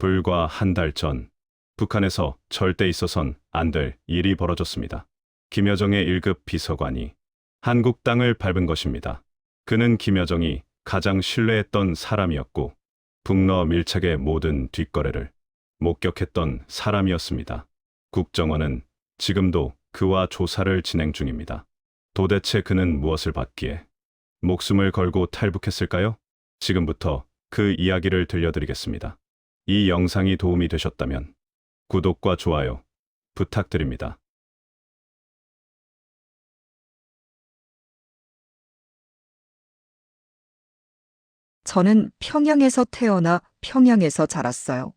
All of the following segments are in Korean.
불과 한 달 전, 북한에서 절대 있어선 안 될 일이 벌어졌습니다. 김여정의 1급 비서관이 한국 땅을 밟은 것입니다. 그는 김여정이 가장 신뢰했던 사람이었고, 북러 밀착의 모든 뒷거래를 목격했던 사람이었습니다. 국정원은 지금도 그와 조사를 진행 중입니다. 도대체 그는 무엇을 받기에 목숨을 걸고 탈북했을까요? 지금부터 그 이야기를 들려드리겠습니다. 이 영상이 도움이 되셨다면 구독과 좋아요 부탁드립니다. 저는 평양에서 태어나 평양에서 자랐어요.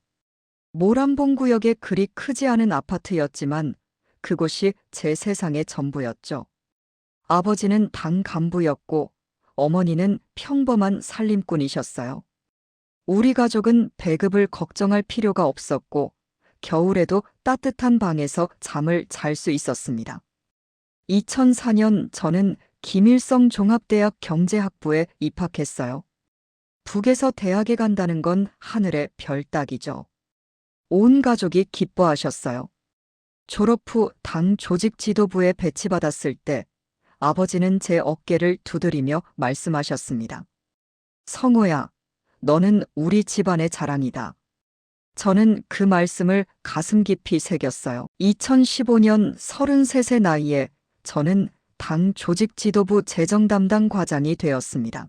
모란봉구역의 그리 크지 않은 아파트였지만 그곳이 제 세상의 전부였죠. 아버지는 당 간부였고 어머니는 평범한 살림꾼이셨어요. 우리 가족은 배급을 걱정할 필요가 없었고 겨울에도 따뜻한 방에서 잠을 잘 수 있었습니다. 2004년 저는 김일성 종합대학 경제학부에 입학했어요. 북에서 대학에 간다는 건 하늘의 별 따기죠. 온 가족이 기뻐하셨어요. 졸업 후 당 조직 지도부에 배치받았을 때 아버지는 제 어깨를 두드리며 말씀하셨습니다. 성호야, 너는 우리 집안의 자랑이다. 저는 그 말씀을 가슴 깊이 새겼어요. 2015년 33세 나이에 저는 당 조직 지도부 재정 담당 과장이 되었습니다.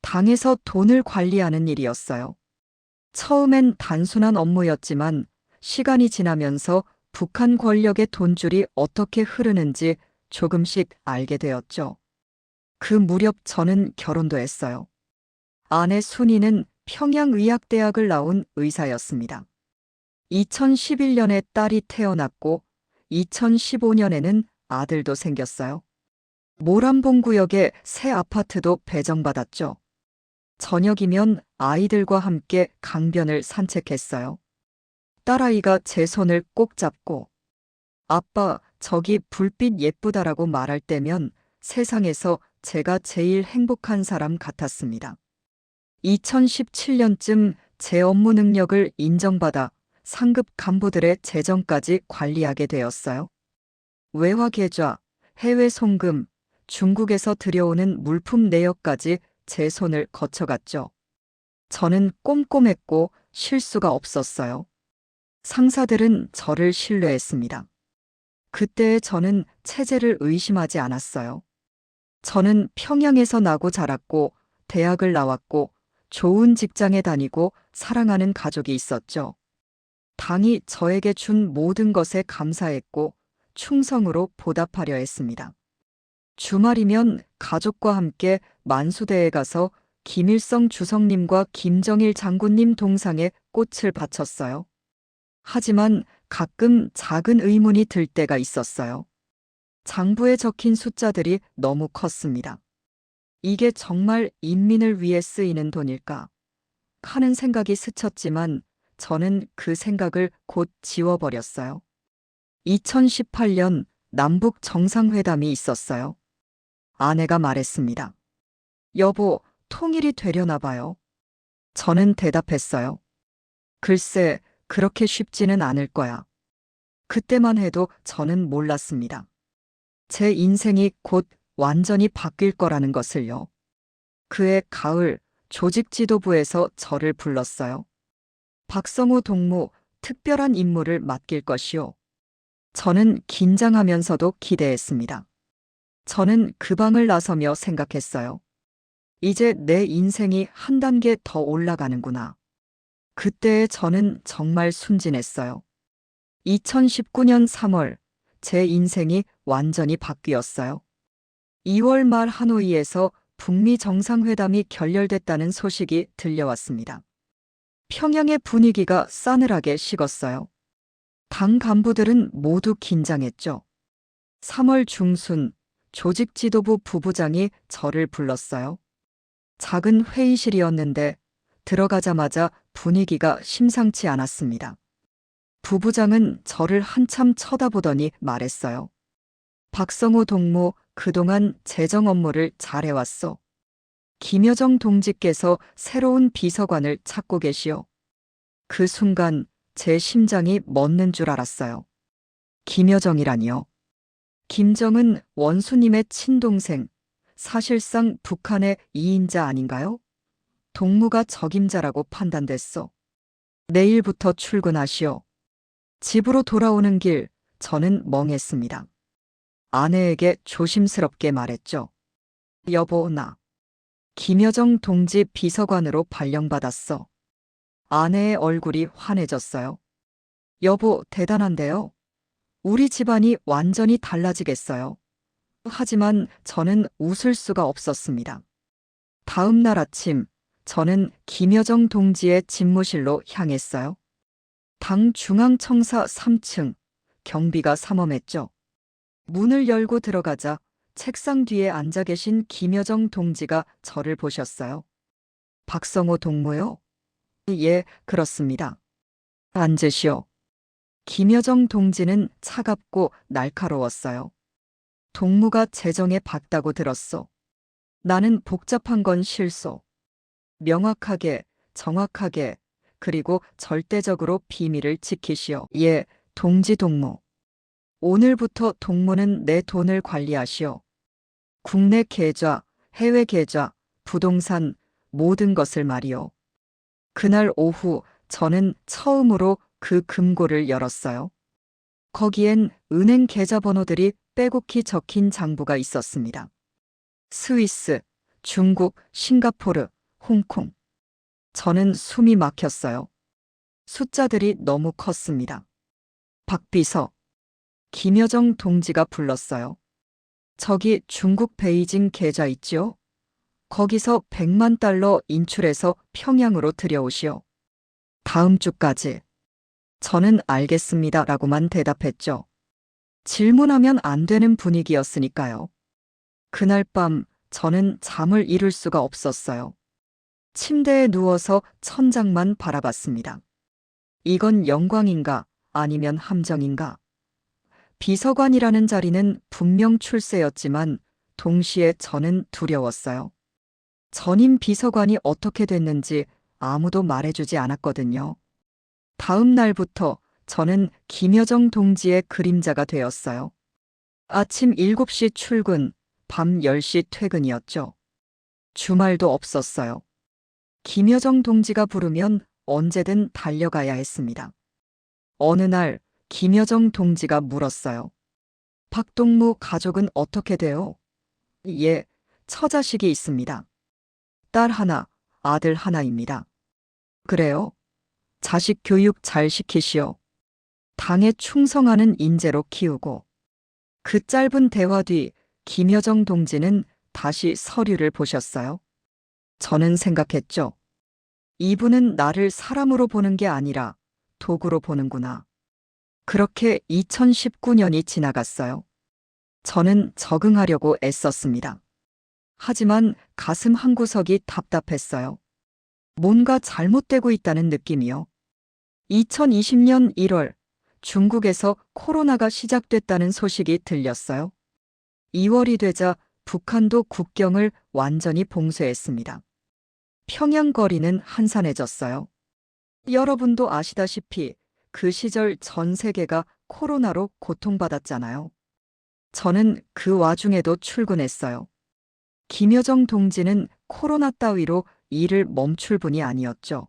당에서 돈을 관리하는 일이었어요. 처음엔 단순한 업무였지만 시간이 지나면서 북한 권력의 돈줄이 어떻게 흐르는지 조금씩 알게 되었죠. 그 무렵 저는 결혼도 했어요. 아내 순이는 평양의학대학을 나온 의사였습니다. 2011년에 딸이 태어났고 2015년에는 아들도 생겼어요. 모란봉구역에 새 아파트도 배정받았죠. 저녁이면 아이들과 함께 강변을 산책했어요. 딸아이가 제 손을 꼭 잡고 아빠, 저기 불빛 예쁘다라고 말할 때면 세상에서 제가 제일 행복한 사람 같았습니다. 2017년쯤 제 업무 능력을 인정받아 상급 간부들의 재정까지 관리하게 되었어요. 외화 계좌, 해외 송금, 중국에서 들여오는 물품 내역까지 제 손을 거쳐갔죠. 저는 꼼꼼했고 실수가 없었어요. 상사들은 저를 신뢰했습니다. 그때 저는 체제를 의심하지 않았어요. 저는 평양에서 나고 자랐고 대학을 나왔고 좋은 직장에 다니고 사랑하는 가족이 있었죠. 당이 저에게 준 모든 것에 감사했고 충성으로 보답하려 했습니다. 주말이면 가족과 함께 만수대에 가서 김일성 주석님과 김정일 장군님 동상에 꽃을 바쳤어요. 하지만 가끔 작은 의문이 들 때가 있었어요. 장부에 적힌 숫자들이 너무 컸습니다. 이게 정말 인민을 위해 쓰이는 돈일까? 하는 생각이 스쳤지만 저는 그 생각을 곧 지워버렸어요. 2018년 남북 정상회담이 있었어요. 아내가 말했습니다. 여보, 통일이 되려나 봐요. 저는 대답했어요. 글쎄, 그렇게 쉽지는 않을 거야. 그때만 해도 저는 몰랐습니다. 제 인생이 곧 완전히 바뀔 거라는 것을요. 그해 가을 조직 지도부에서 저를 불렀어요. 박성호 동무 특별한 임무를 맡길 것이요. 저는 긴장하면서도 기대했습니다. 저는 그 방을 나서며 생각했어요. 이제 내 인생이 한 단계 더 올라가는구나. 그때의 저는 정말 순진했어요. 2019년 3월, 제 인생이 완전히 바뀌었어요. 2월 말 하노이에서 북미 정상회담이 결렬됐다는 소식이 들려왔습니다. 평양의 분위기가 싸늘하게 식었어요. 당 간부들은 모두 긴장했죠. 3월 중순, 조직 지도부 부부장이 저를 불렀어요. 작은 회의실이었는데 들어가자마자 분위기가 심상치 않았습니다. 부부장은 저를 한참 쳐다보더니 말했어요. 박성호 동무, 그동안 재정 업무를 잘해왔소. 김여정 동지께서 새로운 비서관을 찾고 계시오. 그 순간 제 심장이 멎는 줄 알았어요. 김여정이라니요. 김정은 원수님의 친동생, 사실상 북한의 2인자 아닌가요? 동무가 적임자라고 판단됐어. 내일부터 출근하시오. 집으로 돌아오는 길, 저는 멍했습니다. 아내에게 조심스럽게 말했죠. 여보, 나 김여정 동지 비서관으로 발령받았어. 아내의 얼굴이 환해졌어요. 여보, 대단한데요. 우리 집안이 완전히 달라지겠어요. 하지만 저는 웃을 수가 없었습니다. 다음 날 아침, 저는 김여정 동지의 집무실로 향했어요. 당 중앙청사 3층, 경비가 삼엄했죠. 문을 열고 들어가자 책상 뒤에 앉아 계신 김여정 동지가 저를 보셨어요. 박성호 동무요? 예, 그렇습니다. 앉으시오. 김여정 동지는 차갑고 날카로웠어요. 동무가 재정에 박다고 들었소. 나는 복잡한 건 싫소. 명확하게, 정확하게, 그리고 절대적으로 비밀을 지키시오. 예, 동지 동무. 오늘부터 동무는 내 돈을 관리하시오. 국내 계좌, 해외 계좌, 부동산, 모든 것을 말이오. 그날 오후 저는 처음으로 그 금고를 열었어요. 거기엔 은행 계좌번호들이 빼곡히 적힌 장부가 있었습니다. 스위스, 중국, 싱가포르, 홍콩. 저는 숨이 막혔어요. 숫자들이 너무 컸습니다. 박비서, 김여정 동지가 불렀어요. 저기 중국 베이징 계좌 있지요? 거기서 100만 달러 인출해서 평양으로 들여오시오. 다음 주까지. 저는 알겠습니다 라고만 대답했죠. 질문하면 안 되는 분위기였으니까요. 그날 밤 저는 잠을 이룰 수가 없었어요. 침대에 누워서 천장만 바라봤습니다. 이건 영광인가 아니면 함정인가? 비서관이라는 자리는 분명 출세였지만 동시에 저는 두려웠어요. 전임 비서관이 어떻게 됐는지 아무도 말해주지 않았거든요. 다음 날부터 저는 김여정 동지의 그림자가 되었어요. 아침 7시 출근, 밤 10시 퇴근이었죠. 주말도 없었어요. 김여정 동지가 부르면 언제든 달려가야 했습니다. 어느 날 김여정 동지가 물었어요. 박동무 가족은 어떻게 돼요? 예, 처자식이 있습니다. 딸 하나, 아들 하나입니다. 그래요? 자식 교육 잘 시키시오. 당에 충성하는 인재로 키우고. 그 짧은 대화 뒤 김여정 동지는 다시 서류를 보셨어요. 저는 생각했죠. 이분은 나를 사람으로 보는 게 아니라 도구로 보는구나. 그렇게 2019년이 지나갔어요. 저는 적응하려고 애썼습니다. 하지만 가슴 한구석이 답답했어요. 뭔가 잘못되고 있다는 느낌이요. 2020년 1월 중국에서 코로나가 시작됐다는 소식이 들렸어요. 2월이 되자 북한도 국경을 완전히 봉쇄했습니다. 평양 거리는 한산해졌어요. 여러분도 아시다시피 그 시절 전 세계가 코로나로 고통받았잖아요. 저는 그 와중에도 출근했어요. 김여정 동지는 코로나 따위로 일을 멈출 분이 아니었죠.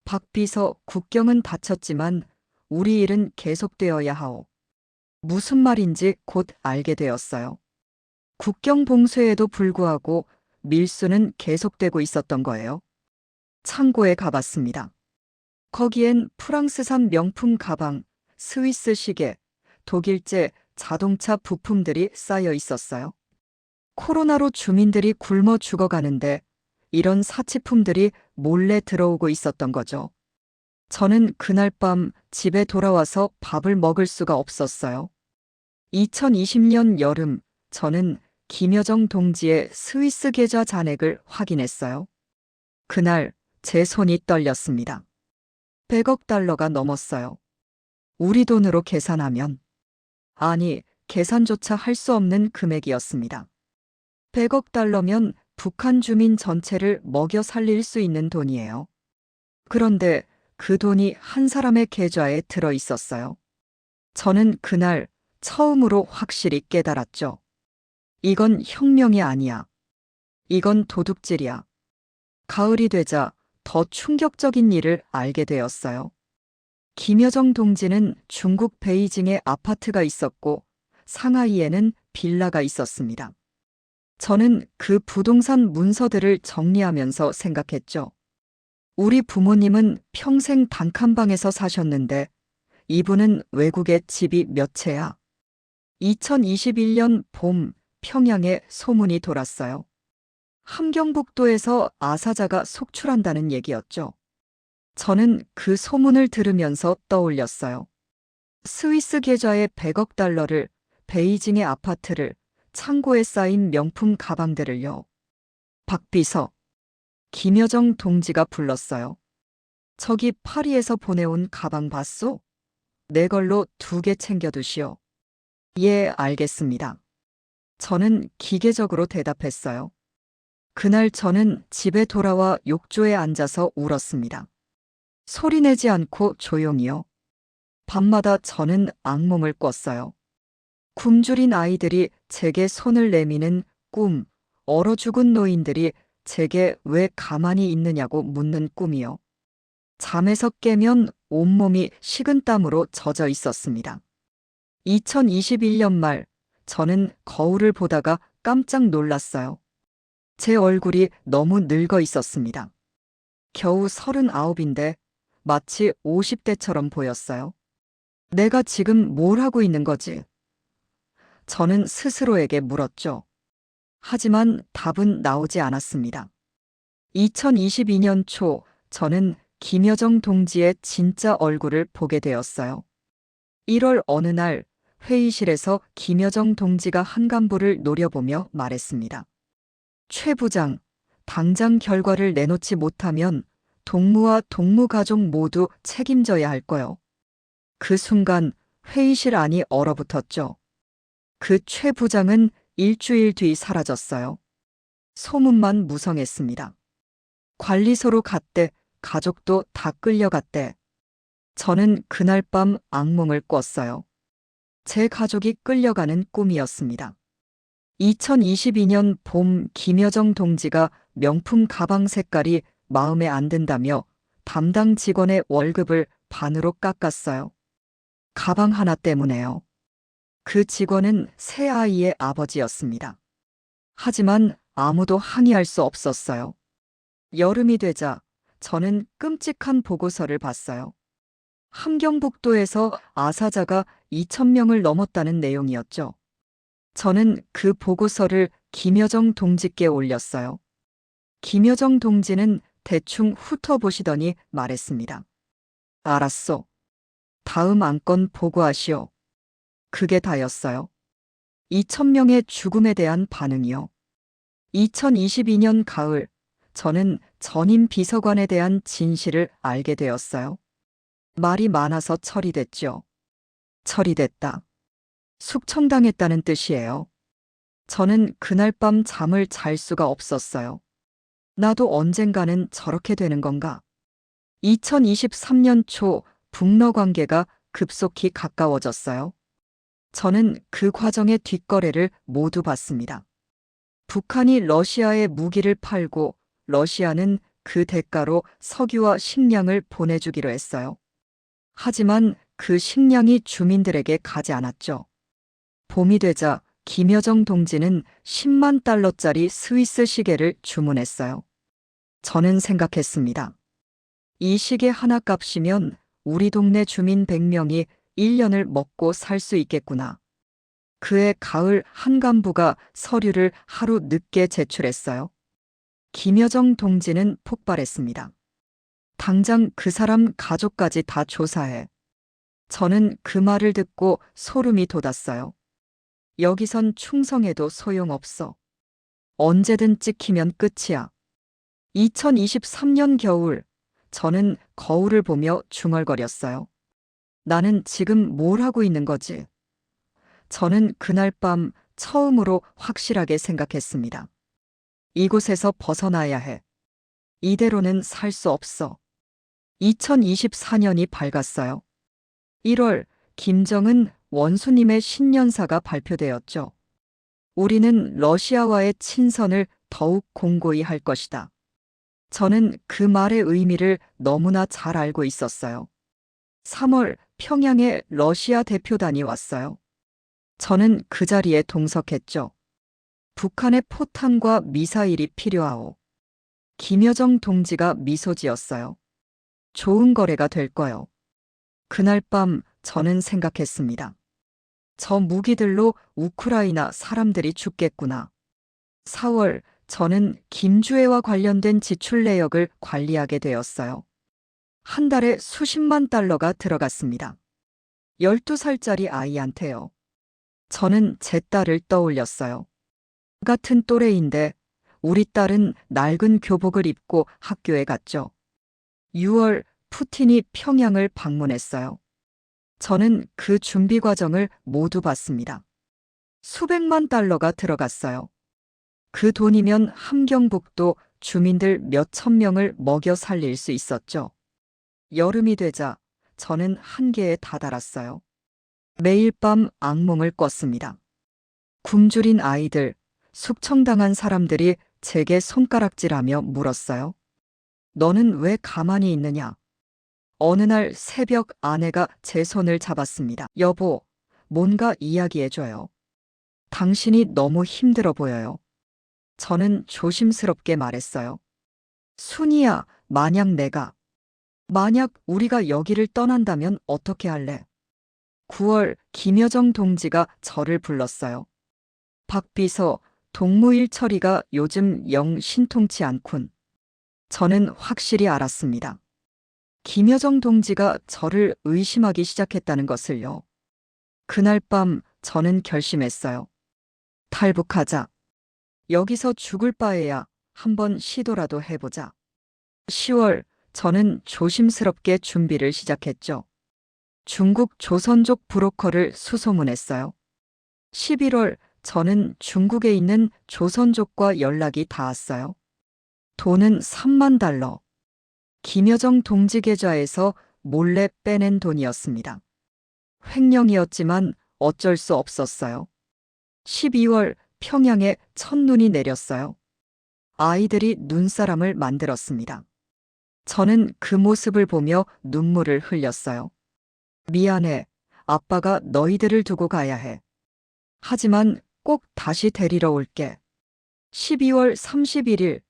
박 비서, 국경은 닫혔지만 우리 일은 계속되어야 하오. 무슨 말인지 곧 알게 되었어요. 국경 봉쇄에도 불구하고 밀수는 계속되고 있었던 거예요. 창고에 가봤습니다. 거기엔 프랑스산 명품 가방, 스위스 시계, 독일제 자동차 부품들이 쌓여 있었어요. 코로나로 주민들이 굶어 죽어가는데 이런 사치품들이 몰래 들어오고 있었던 거죠. 저는 그날 밤 집에 돌아와서 밥을 먹을 수가 없었어요. 2020년 여름 저는 김여정 동지의 스위스 계좌 잔액을 확인했어요. 그날 제 손이 떨렸습니다. 100억 달러가 넘었어요. 우리 돈으로 계산하면 아니, 계산조차 할 수 없는 금액이었습니다. 100억 달러면 북한 주민 전체를 먹여 살릴 수 있는 돈이에요. 그런데 그 돈이 한 사람의 계좌에 들어 있었어요. 저는 그날 처음으로 확실히 깨달았죠. 이건 혁명이 아니야. 이건 도둑질이야. 가을이 되자 더 충격적인 일을 알게 되었어요. 김여정 동지는 중국 베이징에 아파트가 있었고 상하이에는 빌라가 있었습니다. 저는 그 부동산 문서들을 정리하면서 생각했죠. 우리 부모님은 평생 단칸방에서 사셨는데 이분은 외국에 집이 몇 채야. 2021년 봄 평양에 소문이 돌았어요. 함경북도에서 아사자가 속출한다는 얘기였죠. 저는 그 소문을 들으면서 떠올렸어요. 스위스 계좌에 100억 달러를, 베이징의 아파트를, 창고에 쌓인 명품 가방들을요. 박비서, 김여정 동지가 불렀어요. 저기 파리에서 보내온 가방 봤소? 내 걸로 2개 챙겨두시오. 예, 알겠습니다. 저는 기계적으로 대답했어요. 그날 저는 집에 돌아와 욕조에 앉아서 울었습니다. 소리내지 않고 조용히요. 밤마다 저는 악몽을 꿨어요. 굶주린 아이들이 제게 손을 내미는 꿈, 얼어 죽은 노인들이 제게 왜 가만히 있느냐고 묻는 꿈이요. 잠에서 깨면 온몸이 식은땀으로 젖어 있었습니다. 2021년 말, 저는 거울을 보다가 깜짝 놀랐어요. 제 얼굴이 너무 늙어 있었습니다. 겨우 39인데 마치 50대처럼 보였어요. 내가 지금 뭘 하고 있는 거지? 저는 스스로에게 물었죠. 하지만 답은 나오지 않았습니다. 2022년 초 저는 김여정 동지의 진짜 얼굴을 보게 되었어요. 1월 어느 날 회의실에서 김여정 동지가 한 간부를 노려보며 말했습니다. 최 부장, 당장 결과를 내놓지 못하면 동무와 동무 가족 모두 책임져야 할 거요. 그 순간 회의실 안이 얼어붙었죠. 그 최 부장은 일주일 뒤 사라졌어요. 소문만 무성했습니다. 관리소로 갔대, 가족도 다 끌려갔대. 저는 그날 밤 악몽을 꿨어요. 제 가족이 끌려가는 꿈이었습니다. 2022년 봄 김여정 동지가 명품 가방 색깔이 마음에 안 든다며 담당 직원의 월급을 반으로 깎았어요. 가방 하나 때문에요. 그 직원은 새 아이의 아버지였습니다. 하지만 아무도 항의할 수 없었어요. 여름이 되자 저는 끔찍한 보고서를 봤어요. 함경북도에서 아사자가 2,000명을 넘었다는 내용이었죠. 저는 그 보고서를 김여정 동지께 올렸어요. 김여정 동지는 대충 훑어보시더니 말했습니다. 알았어. 다음 안건 보고하시오. 그게 다였어요. 2,000명의 죽음에 대한 반응이요. 2022년 가을, 저는 전임 비서관에 대한 진실을 알게 되었어요. 말이 많아서 처리됐죠. 처리됐다. 숙청당했다는 뜻이에요. 저는 그날 밤 잠을 잘 수가 없었어요. 나도 언젠가는 저렇게 되는 건가? 2023년 초 북러 관계가 급속히 가까워졌어요. 저는 그 과정의 뒷거래를 모두 봤습니다. 북한이 러시아에 무기를 팔고 러시아는 그 대가로 석유와 식량을 보내주기로 했어요. 하지만 그 식량이 주민들에게 가지 않았죠. 봄이 되자 김여정 동지는 10만 달러짜리 스위스 시계를 주문했어요. 저는 생각했습니다. 이 시계 하나 값이면 우리 동네 주민 100명이 1년을 먹고 살 수 있겠구나. 그해 가을 한 간부가 서류를 하루 늦게 제출했어요. 김여정 동지는 폭발했습니다. 당장 그 사람 가족까지 다 조사해. 저는 그 말을 듣고 소름이 돋았어요. 여기선 충성해도 소용없어. 언제든 찍히면 끝이야. 2023년 겨울, 저는 거울을 보며 중얼거렸어요. 나는 지금 뭘 하고 있는 거지? 저는 그날 밤 처음으로 확실하게 생각했습니다. 이곳에서 벗어나야 해. 이대로는 살 수 없어. 2024년이 밝았어요. 1월, 김정은 원수님의 신년사가 발표되었죠. 우리는 러시아와의 친선을 더욱 공고히 할 것이다. 저는 그 말의 의미를 너무나 잘 알고 있었어요. 3월, 평양에 러시아 대표단이 왔어요. 저는 그 자리에 동석했죠. 북한의 포탄과 미사일이 필요하오. 김여정 동지가 미소 지었어요. 좋은 거래가 될 거요. 그날 밤 저는 생각했습니다. 저 무기들로 우크라이나 사람들이 죽겠구나. 4월, 저는 김주애와 관련된 지출 내역을 관리하게 되었어요. 한 달에 수십만 달러가 들어갔습니다. 12살짜리 아이한테요. 저는 제 딸을 떠올렸어요. 같은 또래인데 우리 딸은 낡은 교복을 입고 학교에 갔죠. 6월, 푸틴이 평양을 방문했어요. 저는 그 준비 과정을 모두 봤습니다. 수백만 달러가 들어갔어요. 그 돈이면 함경북도 주민들 몇천 명을 먹여 살릴 수 있었죠. 여름이 되자 저는 한계에 다다랐어요. 매일 밤 악몽을 꿨습니다. 굶주린 아이들, 숙청당한 사람들이 제게 손가락질하며 물었어요. 너는 왜 가만히 있느냐? 어느 날 새벽 아내가 제 손을 잡았습니다. 여보, 뭔가 이야기해줘요. 당신이 너무 힘들어 보여요. 저는 조심스럽게 말했어요. 순이야, 만약 우리가 여기를 떠난다면 어떻게 할래? 9월, 김여정 동지가 저를 불렀어요. 박 비서, 동무일 처리가 요즘 영 신통치 않군. 저는 확실히 알았습니다. 김여정 동지가 저를 의심하기 시작했다는 것을요. 그날 밤 저는 결심했어요. 탈북하자. 여기서 죽을 바에야 한번 시도라도 해보자. 10월, 저는 조심스럽게 준비를 시작했죠. 중국 조선족 브로커를 수소문했어요. 11월, 저는 중국에 있는 조선족과 연락이 닿았어요. 돈은 3만 달러. 김여정 동지 계좌에서 몰래 빼낸 돈이었습니다. 횡령이었지만 어쩔 수 없었어요. 12월, 평양에 첫눈이 내렸어요. 아이들이 눈사람을 만들었습니다. 저는 그 모습을 보며 눈물을 흘렸어요. 미안해. 아빠가 너희들을 두고 가야 해. 하지만 꼭 다시 데리러 올게. 12월 31일,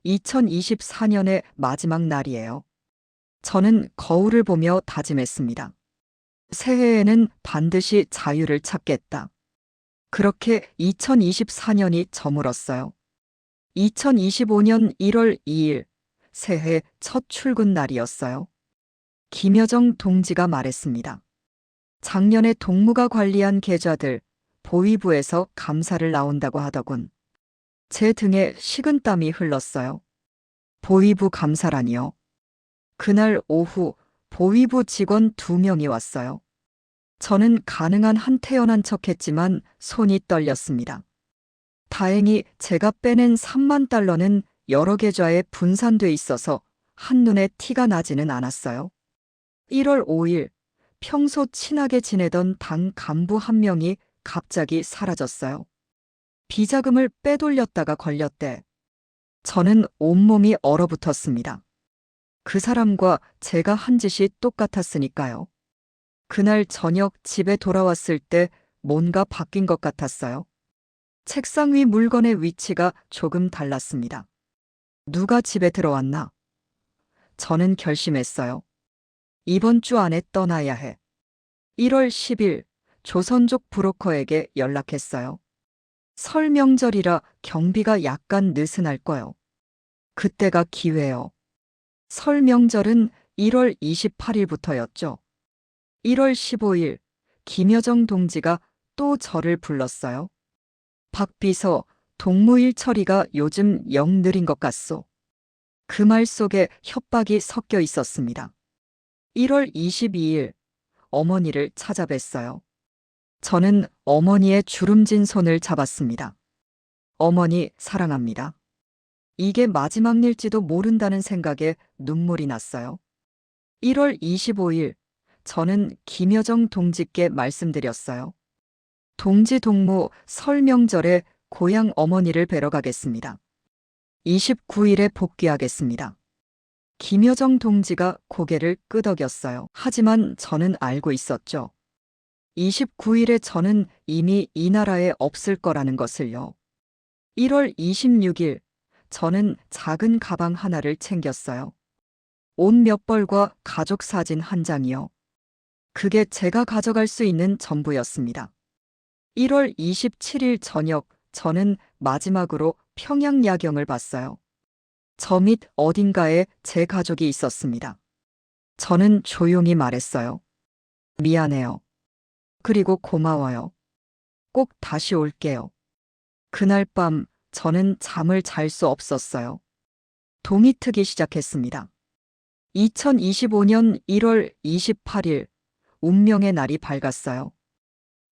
2024년의 마지막 날이에요. 저는 거울을 보며 다짐했습니다. 새해에는 반드시 자유를 찾겠다. 그렇게 2024년이 저물었어요. 2025년 1월 2일, 새해 첫 출근 날이었어요. 김여정 동지가 말했습니다. 작년에 동무가 관리한 계좌들 보위부에서 감사를 나온다고 하더군. 제 등에 식은땀이 흘렀어요. 보위부 감사라니요. 그날 오후 보위부 직원 2명이 왔어요. 저는 가능한 한 태연한 척했지만 손이 떨렸습니다. 다행히 제가 빼낸 3만 달러는 여러 계좌에 분산돼 있어서 한눈에 티가 나지는 않았어요. 1월 5일, 평소 친하게 지내던 당 간부 한 명이 갑자기 사라졌어요. 비자금을 빼돌렸다가 걸렸대. 저는 온몸이 얼어붙었습니다. 그 사람과 제가 한 짓이 똑같았으니까요. 그날 저녁 집에 돌아왔을 때 뭔가 바뀐 것 같았어요. 책상 위 물건의 위치가 조금 달랐습니다. 누가 집에 들어왔나? 저는 결심했어요. 이번 주 안에 떠나야 해. 1월 10일 조선족 브로커에게 연락했어요. 설 명절이라 경비가 약간 느슨할 거요. 그때가 기회요. 설 명절은 1월 28일부터였죠. 1월 15일 김여정 동지가 또 저를 불렀어요. 박 비서, 동무일 처리가 요즘 영 느린 것 같소. 그 말 속에 협박이 섞여 있었습니다. 1월 22일 어머니를 찾아뵀어요. 저는 어머니의 주름진 손을 잡았습니다. 어머니 사랑합니다. 이게 마지막 일지도 모른다는 생각에 눈물이 났어요. 1월 25일, 저는 김여정 동지께 말씀드렸어요. 동지 동무 설 명절에 고향 어머니를 뵈러 가겠습니다. 29일에 복귀하겠습니다. 김여정 동지가 고개를 끄덕였어요. 하지만 저는 알고 있었죠. 29일에 저는 이미 이 나라에 없을 거라는 것을요. 1월 26일, 저는 작은 가방 하나를 챙겼어요. 옷 몇 벌과 가족 사진 한 장이요. 그게 제가 가져갈 수 있는 전부였습니다. 1월 27일 저녁, 저는 마지막으로 평양 야경을 봤어요. 저 밑 어딘가에 제 가족이 있었습니다. 저는 조용히 말했어요. 미안해요. 그리고 고마워요. 꼭 다시 올게요. 그날 밤 저는 잠을 잘 수 없었어요. 동이 트기 시작했습니다. 2025년 1월 28일, 운명의 날이 밝았어요.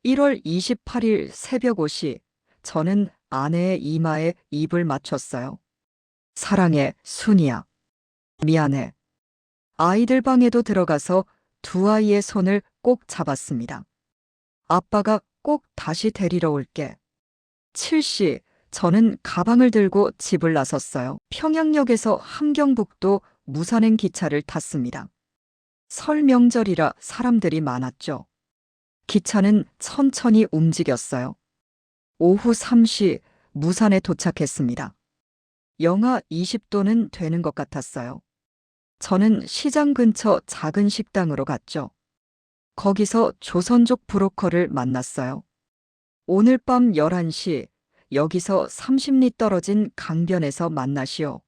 1월 28일 새벽 5시, 저는 아내의 이마에 입을 맞췄어요. 사랑해, 순이야. 미안해. 아이들 방에도 들어가서 두 아이의 손을 꼭 잡았습니다. 아빠가 꼭 다시 데리러 올게. 7시, 저는 가방을 들고 집을 나섰어요. 평양역에서 함경북도 무산행 기차를 탔습니다. 설 명절이라 사람들이 많았죠. 기차는 천천히 움직였어요. 오후 3시, 무산에 도착했습니다. 영하 20도는 되는 것 같았어요. 저는 시장 근처 작은 식당으로 갔죠. 거기서 조선족 브로커를 만났어요. 오늘 밤 11시, 여기서 30리 떨어진 강변에서 만나시오.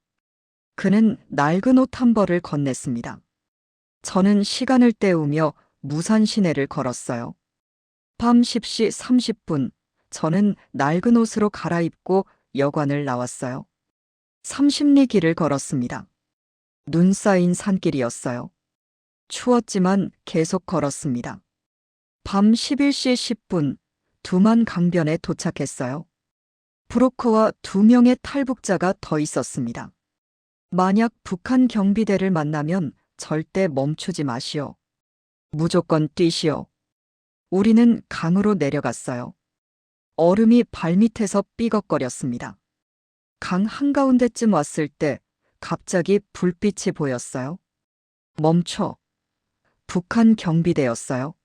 그는 낡은 옷 한 벌을 건넸습니다. 저는 시간을 때우며 무산 시내를 걸었어요. 밤 10시 30분, 저는 낡은 옷으로 갈아입고 여관을 나왔어요. 30리 길을 걸었습니다. 눈 쌓인 산길이었어요. 추웠지만 계속 걸었습니다. 밤 11시 10분, 두만 강변에 도착했어요. 브로커와 2명의 탈북자가 더 있었습니다. 만약 북한 경비대를 만나면 절대 멈추지 마시오. 무조건 뛰시오. 우리는 강으로 내려갔어요. 얼음이 발밑에서 삐걱거렸습니다. 강 한가운데쯤 왔을 때 갑자기 불빛이 보였어요. 멈춰. 북한 경비대였어요.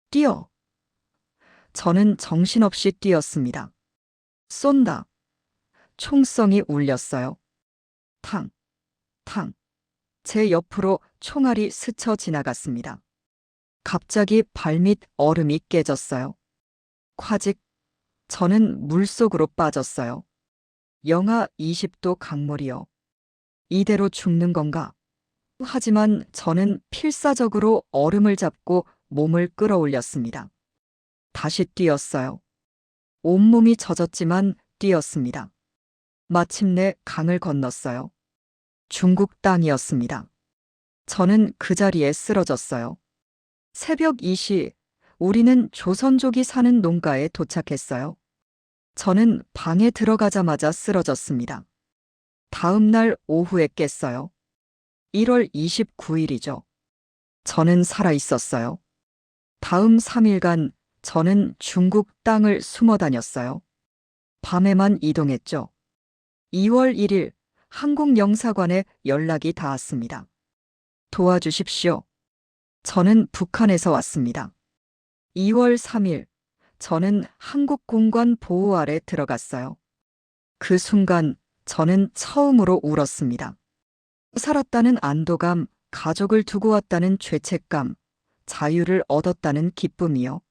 뛰어. 저는 정신없이 뛰었습니다. 쏜다. 총성이 울렸어요. 탕, 탕. 제 옆으로 총알이 스쳐 지나갔습니다. 갑자기 발밑 얼음이 깨졌어요. 콰직. 저는 물속으로 빠졌어요. 영하 20도 강물이요. 이대로 죽는 건가? 하지만 저는 필사적으로 얼음을 잡고 몸을 끌어올렸습니다. 다시 뛰었어요. 온몸이 젖었지만 뛰었습니다. 마침내 강을 건넜어요. 중국 땅이었습니다. 저는 그 자리에 쓰러졌어요. 새벽 2시, 우리는 조선족이 사는 농가에 도착했어요. 저는 방에 들어가자마자 쓰러졌습니다. 다음 날 오후에 깼어요. 1월 29일이죠. 저는 살아 있었어요. 다음 3일간 저는 중국 땅을 숨어 다녔어요. 밤에만 이동했죠. 2월 1일 한국 영사관에 연락이 닿았습니다. 도와주십시오. 저는 북한에서 왔습니다. 2월 3일 저는 한국 공관 보호 아래 들어갔어요. 그 순간 저는 처음으로 울었습니다. 살았다는 안도감, 가족을 두고 왔다는 죄책감, 자유를 얻었다는 기쁨이요.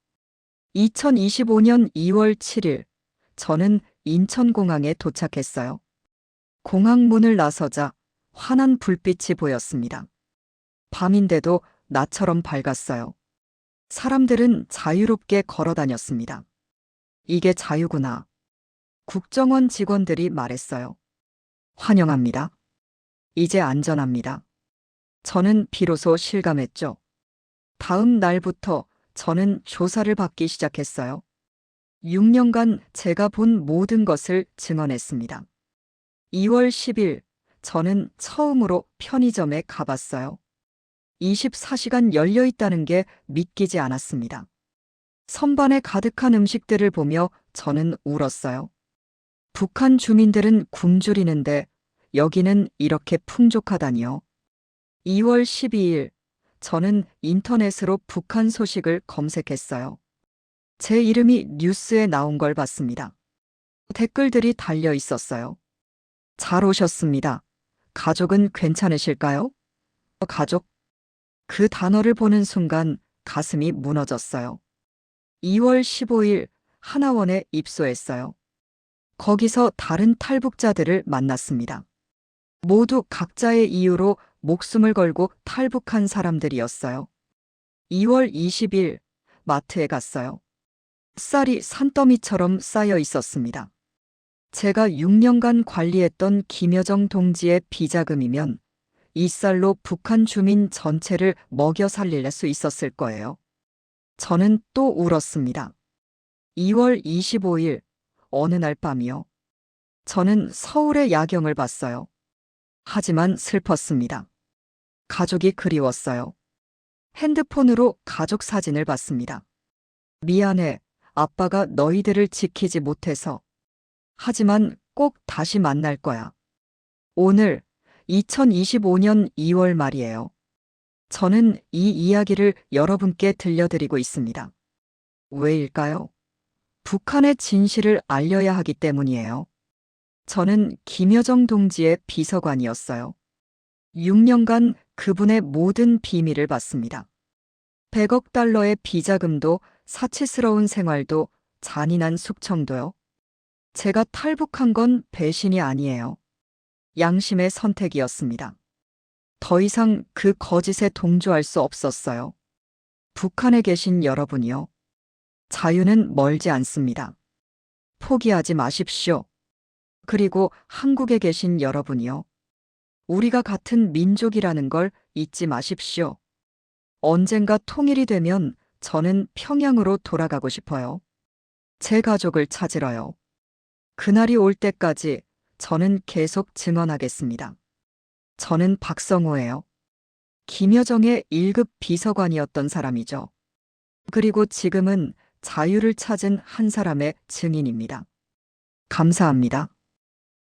2025년 2월 7일, 저는 인천공항에 도착했어요. 공항 문을 나서자 환한 불빛이 보였습니다. 밤인데도 나처럼 밝았어요. 사람들은 자유롭게 걸어 다녔습니다. 이게 자유구나. 국정원 직원들이 말했어요. 환영합니다. 이제 안전합니다. 저는 비로소 실감했죠. 다음 날부터 저는 조사를 받기 시작했어요. 6년간 제가 본 모든 것을 증언했습니다. 2월 10일 저는 처음으로 편의점에 가봤어요. 24시간 열려 있다는 게 믿기지 않았습니다. 선반에 가득한 음식들을 보며 저는 울었어요. 북한 주민들은 굶주리는데 여기는 이렇게 풍족하다니요. 2월 12일, 저는 인터넷으로 북한 소식을 검색했어요. 제 이름이 뉴스에 나온 걸 봤습니다. 댓글들이 달려 있었어요. 잘 오셨습니다. 가족은 괜찮으실까요? 가족? 그 단어를 보는 순간 가슴이 무너졌어요. 2월 15일 하나원에 입소했어요. 거기서 다른 탈북자들을 만났습니다. 모두 각자의 이유로 목숨을 걸고 탈북한 사람들이었어요. 2월 20일 마트에 갔어요. 쌀이 산더미처럼 쌓여 있었습니다. 제가 6년간 관리했던 김여정 동지의 비자금이면 이 쌀로 북한 주민 전체를 먹여 살릴 수 있었을 거예요. 저는 또 울었습니다. 2월 25일 어느 날 밤이요. 저는 서울의 야경을 봤어요. 하지만 슬펐습니다. 가족이 그리웠어요. 핸드폰으로 가족 사진을 봤습니다. 미안해, 아빠가 너희들을 지키지 못해서. 하지만 꼭 다시 만날 거야. 오늘 2025년 2월 말이에요. 저는 이 이야기를 여러분께 들려드리고 있습니다. 왜일까요? 북한의 진실을 알려야 하기 때문이에요. 저는 김여정 동지의 비서관이었어요. 6년간 그분의 모든 비밀을 봤습니다. 100억 달러의 비자금도 사치스러운 생활도 잔인한 숙청도요. 제가 탈북한 건 배신이 아니에요. 양심의 선택이었습니다. 더 이상 그 거짓에 동조할 수 없었어요. 북한에 계신 여러분이요. 자유는 멀지 않습니다. 포기하지 마십시오. 그리고 한국에 계신 여러분이요. 우리가 같은 민족이라는 걸 잊지 마십시오. 언젠가 통일이 되면 저는 평양으로 돌아가고 싶어요. 제 가족을 찾으러요. 그날이 올 때까지 저는 계속 증언하겠습니다. 저는 박성호예요. 김여정의 1급 비서관이었던 사람이죠. 그리고 지금은 자유를 찾은 한 사람의 증인입니다. 감사합니다.